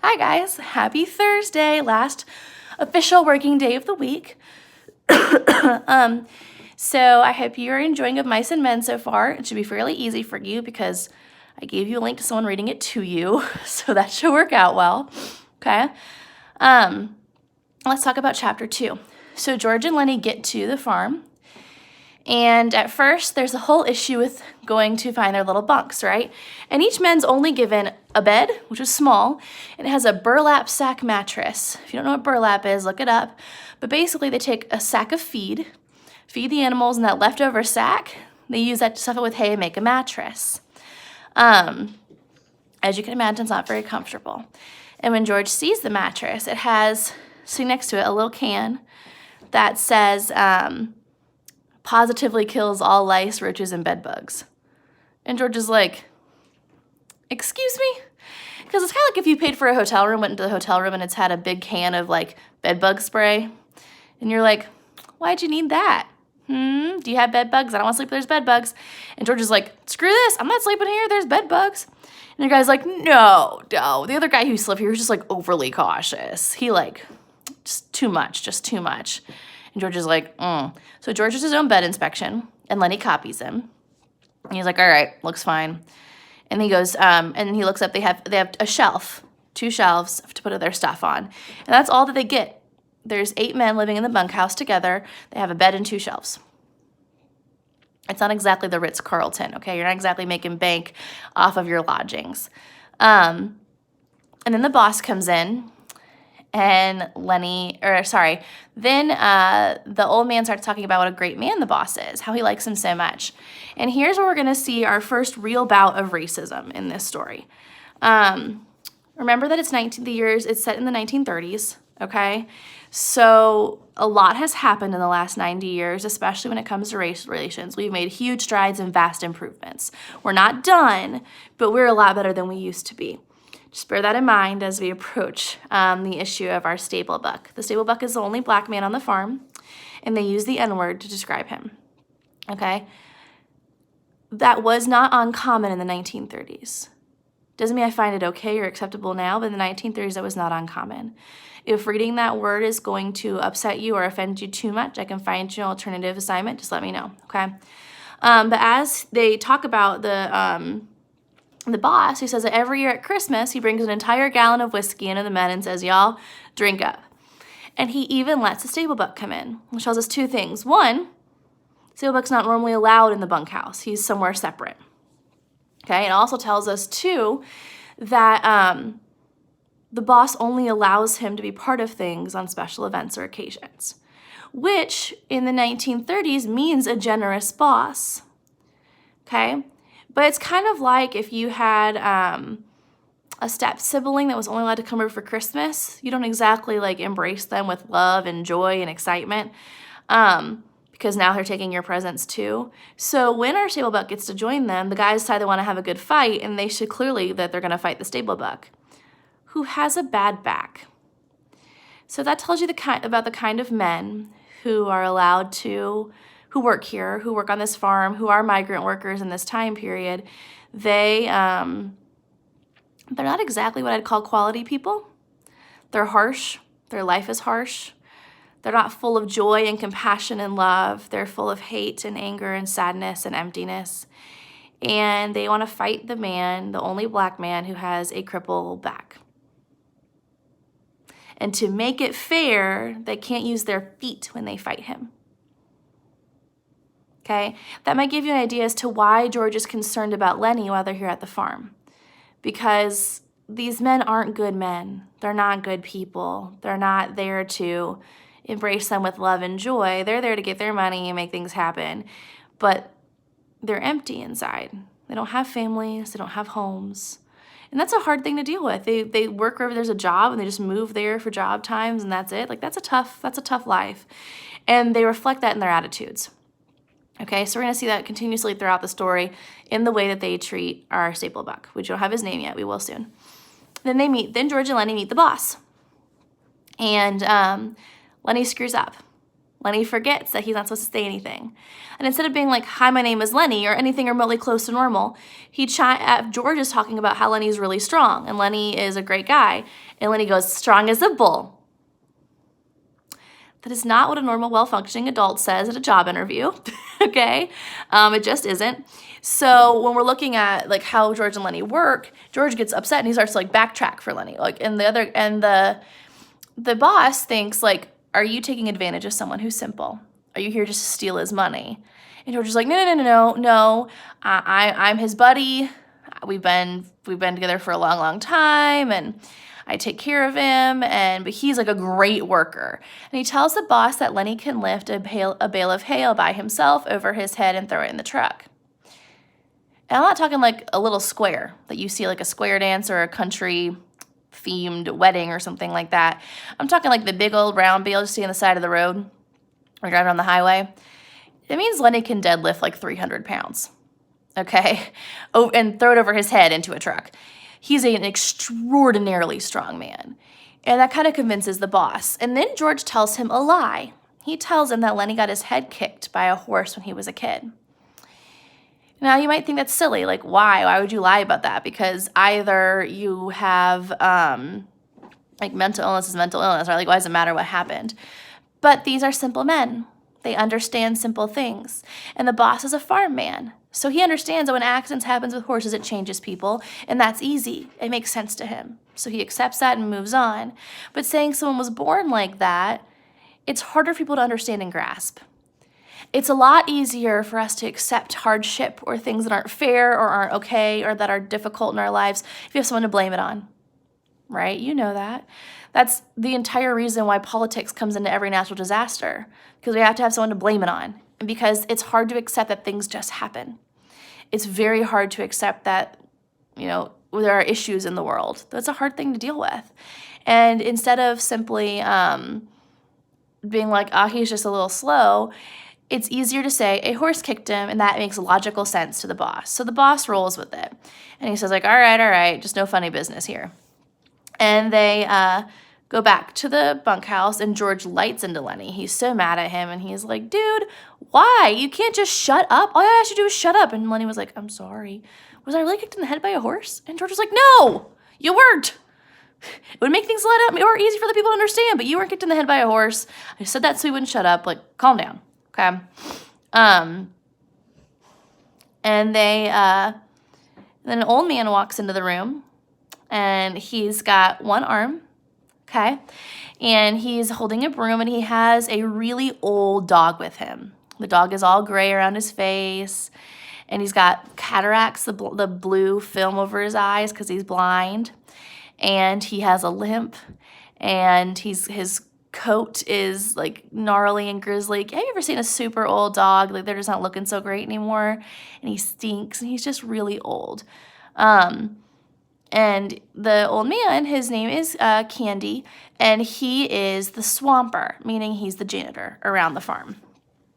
Hi guys, happy Thursday, last official working day of the week. So I hope you're enjoying Of Mice and Men so far. It should be fairly easy for you because I gave you a link to someone reading it to you, so that should work out well, okay? Let's talk about chapter 2. So George and Lenny get to the farm, and at first there's a whole issue with going to find their little bunks, right? And each man's only given a bed, which is small, and it has a burlap sack mattress. If you don't know what burlap is, look it up. But basically they take a sack of feed the animals in that leftover sack. They use that to stuff it with hay and make a mattress. As you can imagine, it's not very comfortable. And when George sees the mattress, it has, sitting next to it, a little can that says, positively kills all lice, roaches, and bed bugs. And George is like, excuse me? Because it's kind of like if you paid for a hotel room, went into the hotel room, and it's had a big can of like bed bug spray. And you're like, why'd you need that? Do you have bed bugs? I don't want to sleep, there's bed bugs. And George is like, screw this, I'm not sleeping here, there's bed bugs. And the guy's like, no. The other guy who slept here was just like overly cautious. He like, just too much. And George is like, So George does his own bed inspection, and Lenny copies him. And he's like, all right, looks fine. And he goes, and he looks up, they have a shelf, 2 shelves to put their stuff on. And that's all that they get. There's 8 men living in the bunkhouse together. They have a bed and 2 shelves. It's not exactly the Ritz-Carlton, okay? You're not exactly making bank off of your lodgings. And then the boss comes in, and then the old man starts talking about what a great man the boss is, how he likes him so much. And here's where we're going to see our first real bout of racism in this story. Remember that it's set in the 1930s, okay? So a lot has happened in the last 90 years, especially when it comes to race relations. We've made huge strides and vast improvements. We're not done, but we're a lot better than we used to be. Just bear that in mind as we approach the issue of our stable buck. The stable buck is the only black man on the farm, and they use the N-word to describe him, okay? That was not uncommon in the 1930s. Doesn't mean I find it okay or acceptable now, but in the 1930s, that was not uncommon. If reading that word is going to upset you or offend you too much, I can find you an alternative assignment. Just let me know, okay? But as they talk about the boss, he says that every year at Christmas, he brings an entire gallon of whiskey into the men and says, y'all, drink up. And he even lets the stable buck come in, which tells us 2 things. 1, stable buck's not normally allowed in the bunkhouse. He's somewhere separate. Okay, it also tells us, 2, that the boss only allows him to be part of things on special events or occasions, which in the 1930s means a generous boss, okay? But it's kind of like if you had a step sibling that was only allowed to come over for Christmas. You don't exactly like embrace them with love and joy and excitement because now they're taking your presents too. So when our stable buck gets to join them, the guys decide they want to have a good fight, and they should clearly that they're going to fight the stable buck, who has a bad back. So that tells you about the kind of men who are allowed to, who work here, who work on this farm, who are migrant workers in this time period. They're not exactly what I'd call quality people. They're harsh. Their life is harsh. They're not full of joy and compassion and love. They're full of hate and anger and sadness and emptiness. And they want to fight the man, the only black man who has a crippled back. And to make it fair, they can't use their feet when they fight him. Okay? That might give you an idea as to why George is concerned about Lenny while they're here at the farm. Because these men aren't good men. They're not good people. They're not there to embrace them with love and joy. They're there to get their money and make things happen. But they're empty inside. They don't have families. They don't have homes. And that's a hard thing to deal with. They work wherever there's a job, and they just move there for job times, and that's it. Like, that's a tough life. And they reflect that in their attitudes. Okay, so we're going to see that continuously throughout the story in the way that they treat our stable buck. We don't have his name yet. We will soon. Then George and Lenny meet the boss. And Lenny screws up. Lenny forgets that he's not supposed to say anything. And instead of being like, hi, my name is Lenny, or anything remotely close to normal, George is talking about how Lenny's really strong, and Lenny is a great guy. And Lenny goes, strong as a bull. That is not what a normal, well-functioning adult says at a job interview, okay? It just isn't. So when we're looking at like how George and Lenny work, George gets upset and he starts to like backtrack for Lenny. Like, and the boss thinks like, are you taking advantage of someone who's simple? Are you here just to steal his money? And George is like, no. I'm his buddy. We've been together for a long, long time, and I take care of him, but he's like a great worker. And he tells the boss that Lenny can lift a bale of hay by himself over his head and throw it in the truck. And I'm not talking like a little square that you see like a square dance or a country themed wedding or something like that. I'm talking like the big old round bale you see on the side of the road or driving on the highway. It means Lenny can deadlift like 300 pounds, okay? Oh, and throw it over his head into a truck. He's an extraordinarily strong man. And that kind of convinces the boss. And then George tells him a lie. He tells him that Lenny got his head kicked by a horse when he was a kid. Now, you might think that's silly. Like, why? Why would you lie about that? Because either you have, like, mental illness is mental illness, or like, why does it matter what happened? But these are simple men. They understand simple things. And the boss is a farm man. So he understands that when accidents happen with horses, it changes people, and that's easy. It makes sense to him. So he accepts that and moves on. But saying someone was born like that, it's harder for people to understand and grasp. It's a lot easier for us to accept hardship or things that aren't fair or aren't okay or that are difficult in our lives if you have someone to blame it on, right? You know that. That's the entire reason why politics comes into every natural disaster, because we have to have someone to blame it on, and because it's hard to accept that things just happen. It's very hard to accept that, there are issues in the world. That's a hard thing to deal with. And instead of simply being like, he's just a little slow, it's easier to say a horse kicked him, and that makes logical sense to the boss. So the boss rolls with it. And he says like, all right, just no funny business here. And they go back to the bunkhouse, and George lights into Lenny. He's so mad at him, and he's like, dude, why? You can't just shut up. All I asked you to do is shut up. And Lenny was like, I'm sorry. Was I really kicked in the head by a horse? And George was like, no, you weren't. It would make things more easy for the people to understand, but you weren't kicked in the head by a horse. I said that so he wouldn't shut up. Like, calm down. Okay. And then an old man walks into the room, and he's got one arm, okay? And he's holding a broom, and he has a really old dog with him. The dog is all gray around his face, and he's got cataracts, the blue film over his eyes because he's blind, and he has a limp, and his coat is like gnarly and grizzly. Have you ever seen a super old dog? Like they're just not looking so great anymore, and he stinks, and he's just really old. And the old man, his name is Candy, and he is the swamper, meaning he's the janitor around the farm.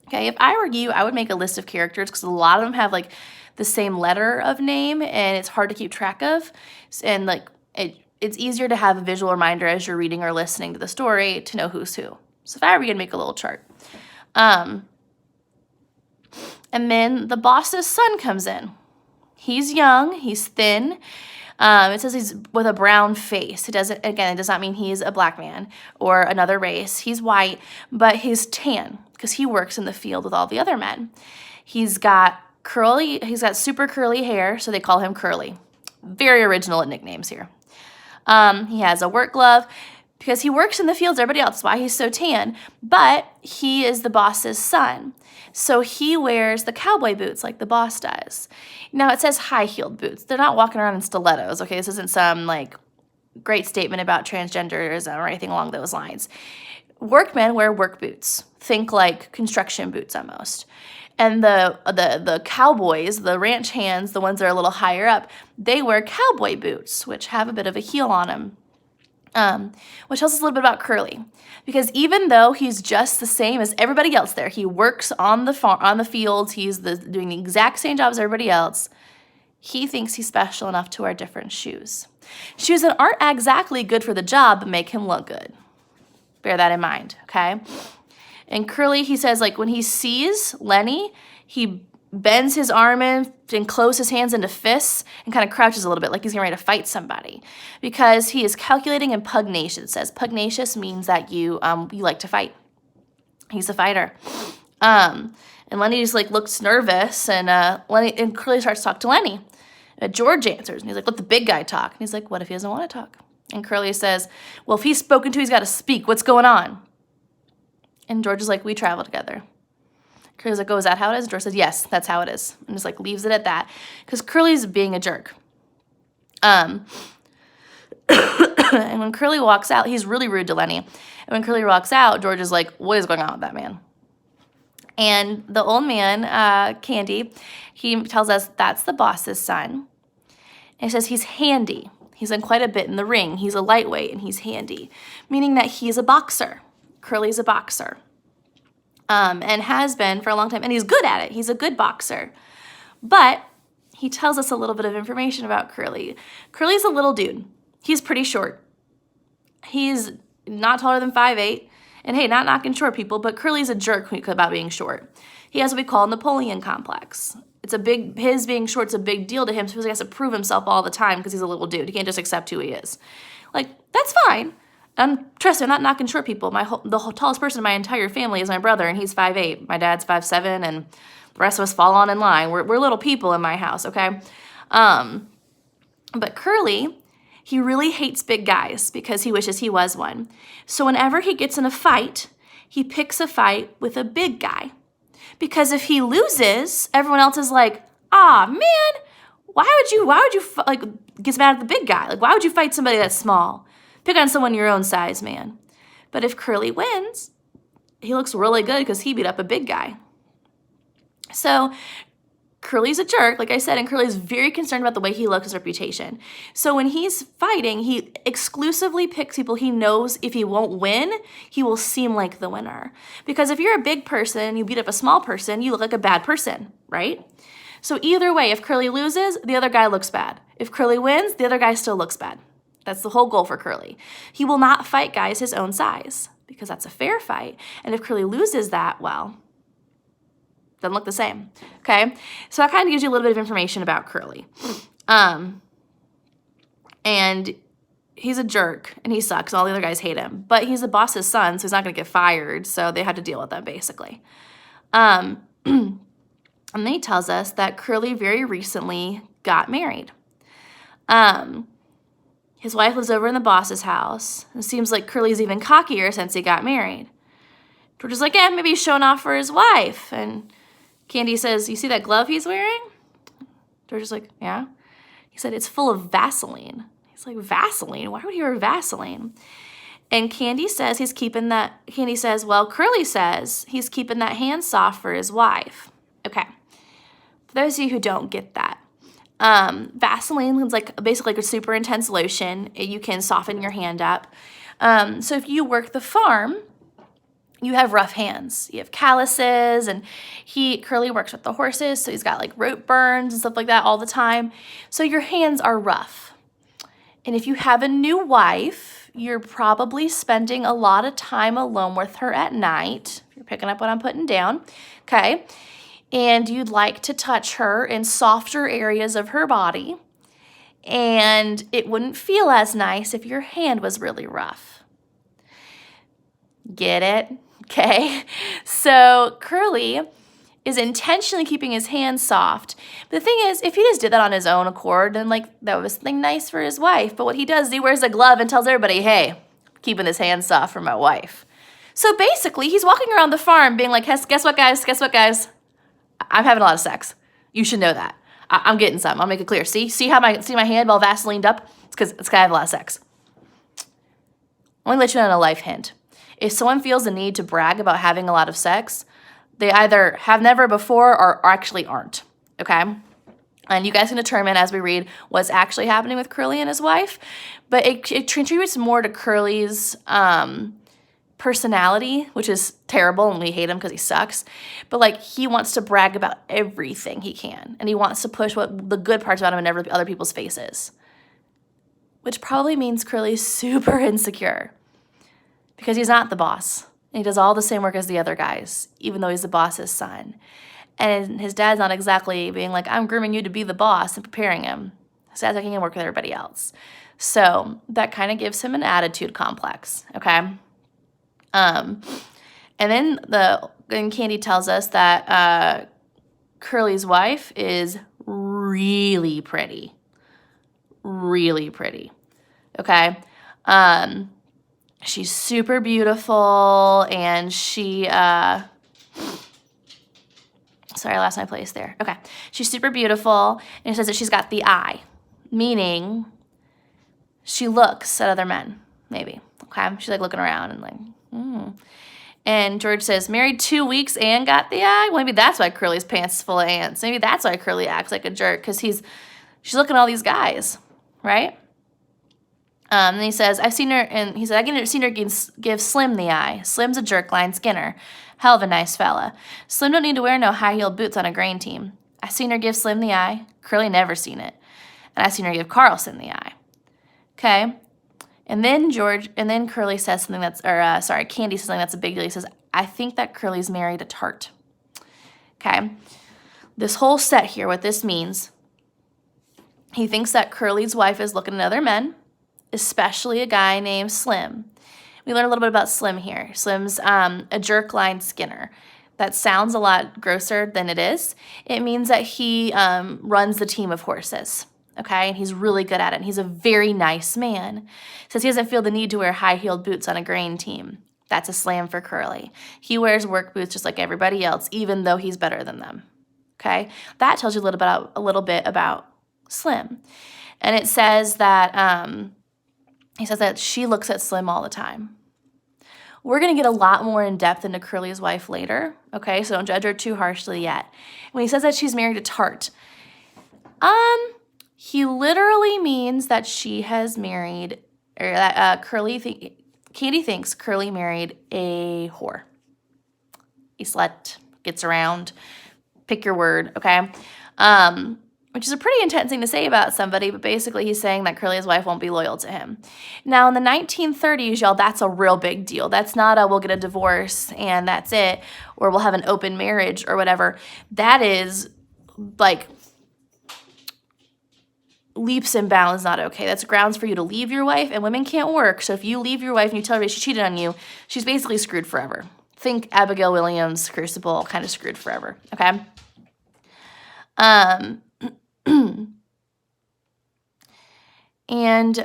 Okay, if I were you, I would make a list of characters because a lot of them have like the same letter of name, and it's hard to keep track of, and like it's easier to have a visual reminder as you're reading or listening to the story to know who's who. So if I were you, I'd make a little chart. And then the boss's son comes in. He's young, he's thin. It says he's with a brown face. It does not mean he's a black man or another race. He's white, but he's tan because he works in the field with all the other men. He's got super curly hair, so they call him Curly. Very original at nicknames here. He has a work glove because he works in the fields, everybody else. That's why he's so tan. But he is the boss's son. So he wears the cowboy boots like the boss does. Now it says high-heeled boots. They're not walking around in stilettos, okay? This isn't some like great statement about transgenderism or anything along those lines. Workmen wear work boots. Think like construction boots almost. And the cowboys, the ranch hands, the ones that are a little higher up, they wear cowboy boots, which have a bit of a heel on them, which tells us a little bit about Curly. Because even though he's just the same as everybody else there, he works on the farm, on the fields, he's doing the exact same job as everybody else, he thinks he's special enough to wear different shoes. Shoes that aren't exactly good for the job, but make him look good. Bear that in mind, okay? And Curly, he says, like, when he sees Lenny, he bends his arm in and closes his hands into fists and kind of crouches a little bit like he's getting ready to fight somebody because he is calculating and pugnacious. It says pugnacious means that you like to fight. He's a fighter. And Lenny just like looks nervous, and Curly starts to talk to Lenny. George answers, and he's like, let the big guy talk. And he's like, what if he doesn't want to talk? And Curly says, well, if he's spoken to, he's got to speak. What's going on? And George is like, we travel together. Curly's like, oh, is that how it is? George says, yes, that's how it is. And just like leaves it at that because Curly's being a jerk. And when Curly walks out, he's really rude to Lenny. And when Curly walks out, George is like, what is going on with that man? And the old man, Candy, he tells us that's the boss's son. And he says he's handy. He's done quite a bit in the ring. He's a lightweight and he's handy, meaning that he's a boxer. Curly's a boxer. And has been for a long time, and he's good at it. He's a good boxer. But he tells us a little bit of information about Curly. Curly's a little dude. He's pretty short. He's not taller than 5'8". And hey, not knocking short people, but Curly's a jerk about being short. He has what we call Napoleon complex. His being short's a big deal to him, so he has to prove himself all the time because he's a little dude. He can't just accept who he is. Like, that's fine. Trust me, I'm not knocking short people. The tallest person in my entire family is my brother, and he's 5'8". My dad's 5'7", and the rest of us fall on in line. We're little people in my house, okay? But Curly, he really hates big guys because he wishes he was one. So whenever he gets in a fight, he picks a fight with a big guy. Because if he loses, everyone else is like, man, why would you like, gets mad at the big guy? Like, why would you fight somebody that's small? Pick on someone your own size, man. But if Curly wins, he looks really good because he beat up a big guy. So Curly's a jerk, like I said, and Curly's very concerned about the way he looks, his reputation. So when he's fighting, he exclusively picks people he knows if he won't win, he will seem like the winner. Because if you're a big person, you beat up a small person, you look like a bad person, right? So either way, if Curly loses, the other guy looks bad. If Curly wins, the other guy still looks bad. That's the whole goal for Curly. He will not fight guys his own size because that's a fair fight. And if Curly loses that, well, doesn't look the same, okay? So that kind of gives you a little bit of information about Curly. And he's a jerk, and he sucks, and all the other guys hate him. But he's the boss's son, so he's not going to get fired, so they had to deal with that, basically. And then he tells us that Curly very recently got married. His wife lives over in the boss's house. It seems like Curly's even cockier since he got married. George is like, yeah, maybe he's showing off for his wife. And Candy says, you see that glove he's wearing? George is like, yeah. He said, it's full of Vaseline. He's like, Vaseline? Why would he wear Vaseline? And Curly says he's keeping that hand soft for his wife. Okay. For those of you who don't get that, Vaseline is like basically like a super intense lotion. You can soften your hand up. So if you work the farm, you have rough hands. You have calluses, and Curly works with the horses, so he's got like rope burns and stuff like that all the time. So your hands are rough. And if you have a new wife, you're probably spending a lot of time alone with her at night. If you're picking up what I'm putting down, okay? And you'd like to touch her in softer areas of her body, and it wouldn't feel as nice if your hand was really rough. Get it? Okay. So Curly is intentionally keeping his hands soft. But the thing is, if he just did that on his own accord, then like that was something nice for his wife. But what he does is he wears a glove and tells everybody, hey, I'm keeping his hands soft for my wife. So basically, he's walking around the farm being like, guess what, guys? Guess what, guys? I'm having a lot of sex. You should know that. I'm getting some. I'll make it clear. See my hand all Vaselined up? It's because I have a lot of sex. Let me let you in on a life hint. If someone feels the need to brag about having a lot of sex, they either have never before or actually aren't, okay? And you guys can determine as we read what's actually happening with Curly and his wife, but it contributes more to Curly's personality, which is terrible, and we hate him because he sucks. But like he wants to brag about everything he can, and he wants to push what the good parts about him in other people's faces, which probably means Curly's super insecure because he's not the boss, And he does all the same work as the other guys, even though he's the boss's son. And his dad's not exactly being like, I'm grooming you to be the boss and preparing him. His dad's like, he can work with everybody else. So that kind of gives him an attitude complex, okay? And then Candy tells us that Curly's wife is really pretty. Really pretty, okay? She's super beautiful, and she... Sorry, I lost my place there. Okay. She's super beautiful, and it says that she's got the eye, meaning she looks at other men, maybe. Okay? She's like looking around and like, And George says, married 2 weeks and got the eye? Well, maybe that's why Curly's pants is full of ants. Maybe that's why Curly acts like a jerk, because she's looking at all these guys, right? And he says, I've seen her, and he said, I've seen her give Slim the eye. Slim's a jerk line Skinner. Hell of a nice fella. Slim don't need to wear no high-heeled boots on a grain team. I seen her give Slim the eye. Curly never seen it. And I seen her give Carlson the eye. Okay? And then Curly says something Candy says something that's a big deal. He says, I think that Curly's married a tart. Okay? This whole set here, what this means, he thinks that Curly's wife is looking at other men, especially a guy named Slim. We learn a little bit about Slim here. Slim's a jerk line Skinner. That sounds a lot grosser than it is. It means that he runs the team of horses, okay? And he's really good at it. And he's a very nice man. Says he doesn't feel the need to wear high-heeled boots on a grain team. That's a slam for Curly. He wears work boots just like everybody else, even though he's better than them, okay? That tells you a little bit about Slim. And it says that... he says that she looks at Slim all the time. We're going to get a lot more in depth into Curly's wife later, okay? So don't judge her too harshly yet. When he says that she's married a tart, he literally means that she has married, or that Candy thinks Curly married a whore. A slut, gets around, pick your word, okay? Which is a pretty intense thing to say about somebody, but basically he's saying that Curly's wife won't be loyal to him. Now, in the 1930s, y'all, that's a real big deal. That's not we'll get a divorce and that's it, or we'll have an open marriage or whatever. That is, like, leaps and bounds not okay. That's grounds for you to leave your wife, and women can't work. So if you leave your wife and you tell her she cheated on you, she's basically screwed forever. Think Abigail Williams, Crucible, kind of screwed forever, okay? And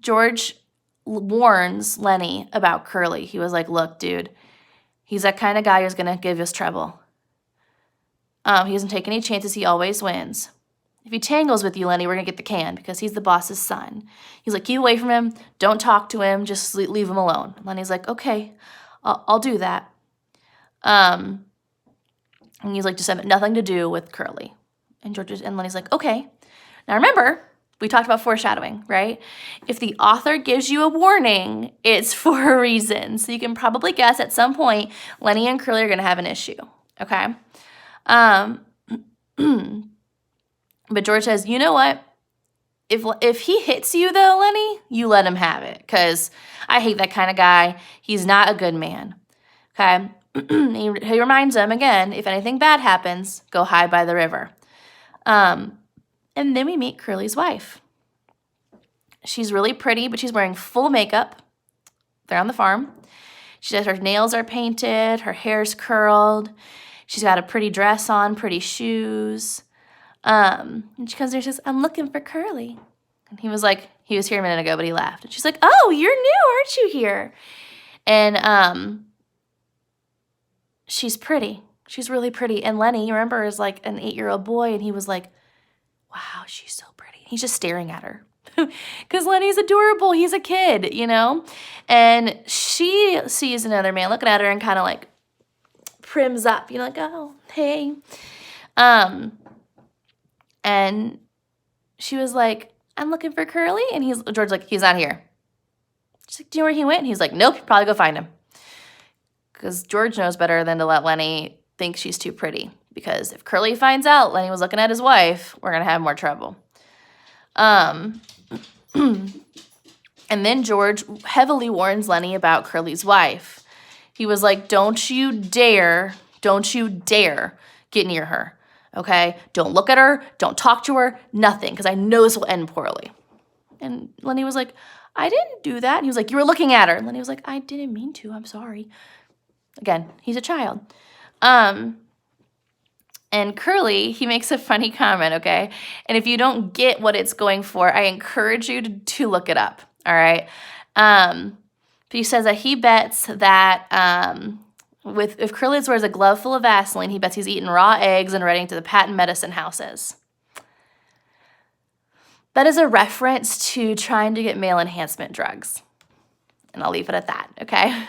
George warns Lenny about Curly. He was like, look, dude, he's that kind of guy who's going to give us trouble. He doesn't take any chances. He always wins. If he tangles with you, Lenny, we're going to get the can because he's the boss's son. He's like, keep away from him. Don't talk to him. Just leave him alone. Lenny's like, okay, I'll do that. And he's like, just have nothing to do with Curly. And Lenny's like, okay. Now remember, we talked about foreshadowing, right? If the author gives you a warning, it's for a reason. So you can probably guess at some point, Lenny and Curly are going to have an issue, okay? But George says, you know what? If he hits you, though, Lenny, you let him have it, because I hate that kind of guy. He's not a good man, okay? He reminds him, again, if anything bad happens, go hide by the river. And then we meet Curly's wife. She's really pretty, but she's wearing full makeup. They're on the farm. Her nails are painted. Her hair's curled. She's got a pretty dress on, pretty shoes. And she comes there and says, I'm looking for Curly. And he was here a minute ago, but he laughed. And she's like, oh, you're new, aren't you here? And she's pretty. She's really pretty. And Lenny, you remember, is like an 8-year-old boy, and he was like, wow, she's so pretty. He's just staring at her. Because Lenny's adorable. He's a kid, you know? And she sees another man looking at her and kind of like prims up, you know, like, oh, hey. And she was like, I'm looking for Curly. And George's like, he's not here. She's like, do you know where he went? And he's like, nope, probably go find him. Because George knows better than to let Lenny think she's too pretty. Because if Curly finds out Lenny was looking at his wife, we're going to have more trouble. And then George heavily warns Lenny about Curly's wife. He was like, don't you dare get near her, okay? Don't look at her, don't talk to her, nothing, because I know this will end poorly. And Lenny was like, I didn't do that. And he was like, you were looking at her. And Lenny was like, I didn't mean to, I'm sorry. Again, he's a child. And Curly, he makes a funny comment, okay? And if you don't get what it's going for, I encourage you to look it up, all right? But he says that he bets that if Curly wears a glove full of Vaseline, he bets he's eating raw eggs and running to the patent medicine houses. That is a reference to trying to get male enhancement drugs. And I'll leave it at that, okay?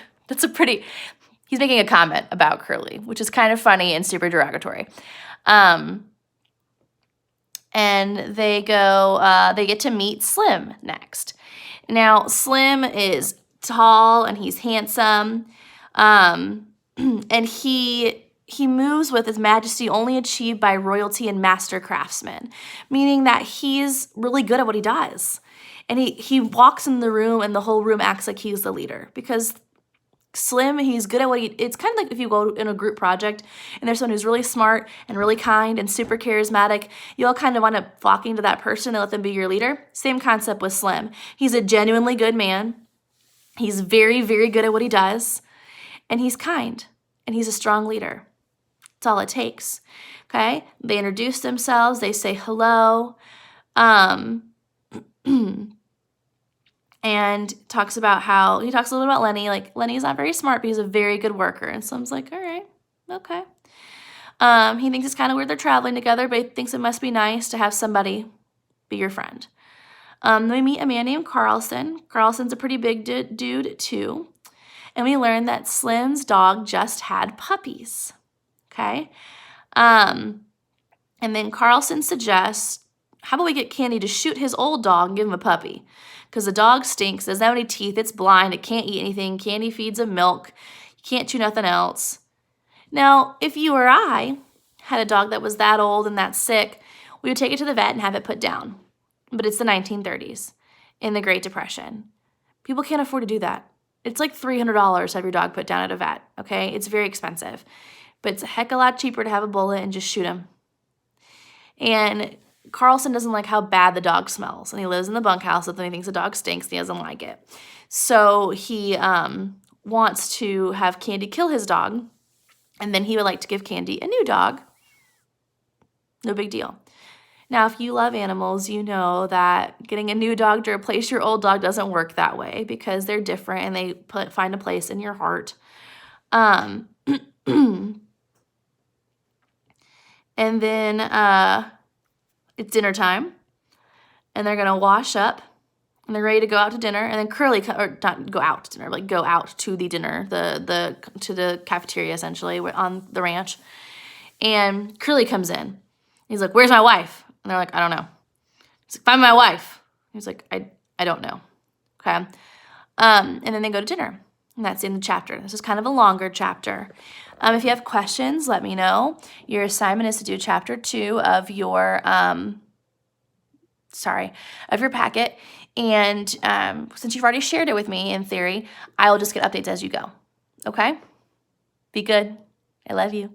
He's making a comment about Curly, which is kind of funny and super derogatory. And they get to meet Slim next. Now, Slim is tall and he's handsome. And he moves with his majesty only achieved by royalty and master craftsman, meaning that he's really good at what he does. And he walks in the room and the whole room acts like he's the leader, because Slim, he's good at it's kind of like if you go in a group project and there's someone who's really smart and really kind and super charismatic, you all kind of want to flocking to that person and let them be your leader. Same concept with Slim. He's a genuinely good man. He's very, very good at what he does, and he's kind, and he's a strong leader. That's all it takes, okay? They introduce themselves. They say hello. And talks a little bit about Lenny. Like, Lenny's not very smart, but he's a very good worker. And Slim's like, all right, okay. He thinks it's kind of weird they're traveling together, but he thinks it must be nice to have somebody be your friend. Then we meet a man named Carlson. Carlson's a pretty big dude too. And we learn that Slim's dog just had puppies, okay? And then Carlson suggests, how about we get Candy to shoot his old dog and give him a puppy? Because the dog stinks, doesn't have any teeth, it's blind, it can't eat anything, Candy feeds him milk, you can't chew nothing else. Now, if you or I had a dog that was that old and that sick, we would take it to the vet and have it put down. But it's the 1930s, in the Great Depression. People can't afford to do that. It's like $300 to have your dog put down at a vet, okay? It's very expensive. But it's a heck of a lot cheaper to have a bullet and just shoot him. And Carlson doesn't like how bad the dog smells, and he lives in the bunkhouse with him. He thinks the dog stinks, and he doesn't like it. So he wants to have Candy kill his dog, and then he would like to give Candy a new dog. No big deal. Now, if you love animals, you know that getting a new dog to replace your old dog doesn't work that way, because they're different and they find a place in your heart. And then it's dinner time, and they're gonna wash up, and they're ready to go out to dinner. And then Curly, or not go out to dinner, like go out to the dinner, to the cafeteria essentially on the ranch. And Curly comes in. He's like, "Where's my wife?" And they're like, "I don't know." He's like, "Find my wife." He's like, I don't know. Okay. And then they go to dinner, and that's in the chapter. This is kind of a longer chapter. If you have questions, let me know. Your assignment is to do chapter 2 of your packet. And since you've already shared it with me in theory, I will just get updates as you go. Okay? Be good. I love you.